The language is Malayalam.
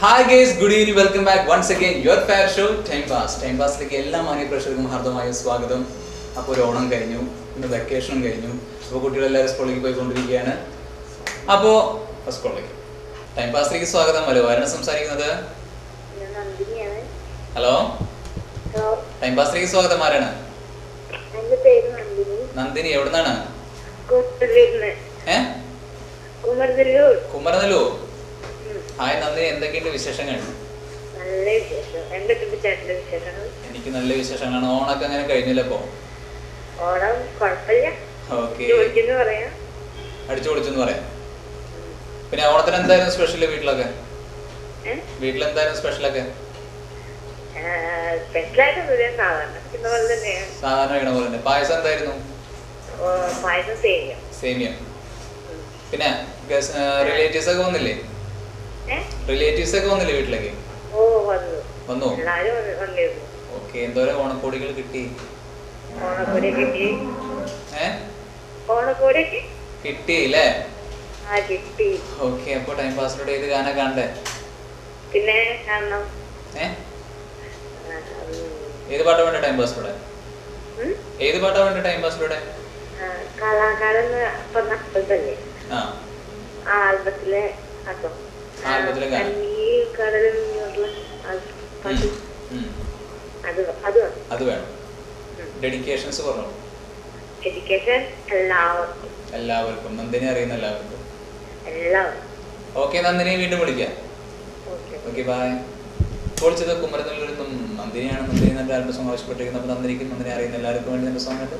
Hi guys, good evening. Welcome back once again. Your fair show, Time Pass. Time Pass like എല്ലാ മാന്യ പ്രേക്ഷകർക്കും ഹാർദമായ സ്വാഗതം. അപ്പോൾ ഒരു ഓണം കഴിഞ്ഞു, ഇന്ന് വെക്കേഷനും കഴിഞ്ഞു. അപ്പോൾ കുട്ടികളെല്ലാവരും സ്കൂളിലേക്ക് പോയിക്കൊണ്ടിരിക്കുകയാണ്. അപ്പോൾ സ്കൂളിലേക്ക് ടൈം പാസിലേക്ക് സ്വാഗതം. ഹലോ, ആരാണ് സംസാരിക്കുന്നത്? ഹലോ, ടൈം പാസിലേക്ക് സ്വാഗതം. ആരാണ്? നന്ദിനി. എവിടുന്നാണ്? കുമരനെല്ലൂർ. ഹായ് നന്ദിനി, എന്തൊക്കെയുണ്ട് വിശേഷങ്ങൾ? എനിക്ക് നല്ല വിശേഷങ്ങളാണ്. ഓണൊക്കെ അങ്ങനെ കഴിഞ്ഞല്ലോ ഇപ്പൊ? അടിച്ചു പൊളിച്ചെന്ന് പറയാം. പിന്നെ ഓണത്തിന് എന്തായിരുന്നു സ്പെഷ്യല് വീട്ടിലൊക്കെ? വീട്ടിലെന്തായിരുന്നു സ്പെഷ്യലൊക്കെ? സാധാരണ കഴിക്കണ പോലെ തന്നെ. പായസം എന്തായിരുന്നു? സേമിയ. പിന്നെ റിലേറ്റീവ്സ് ഒക്കെ വന്നില്ലേ? റിലേറ്റീവ്സ് ഒക്കെ വന്നില്ലേ വീട്ടിലേക്ക്? വന്നു. ഓക്കെ, എന്തോരം ഓണക്കോടികൾ കിട്ടി? കിട്ടി അല്ലേ? ഓക്കെ, അപ്പൊ ടൈം പാസിലൂടെ ഏത് ഗാന കാണണ്ടേ? പിന്നെ ഏത് പാട്ടാ വേണ്ട ടൈം പാസിലൂടെ? ഏത് പാട്ടാ വേണ്ട ടൈം പാസിലൂടെ? ആൽബത്തിലെ അത് വേണം. ഡെഡിക്കേഷൻസ് പറഞ്ഞു. എല്ലാവർക്കും, നന്ദിനി അറിയുന്ന എല്ലാവർക്കും. ഓക്കെ നന്ദിനി, വീണ്ടും വിളിക്കാം. Okay, by. പൊളിച്ചത് കുമരനെല്ലൂരിൽ നിന്നും നന്ദിനിയാണ്. നന്ദിനി എന്റെ ആരുടെ സോങ് ആവശ്യപ്പെട്ടിരിക്കുന്നത്. അപ്പൊ നന്ദിനിക്കും നന്ദിനി അറിയുന്ന എല്ലാവർക്കും വേണ്ടി എന്റെ സോങ് ആയിട്ട്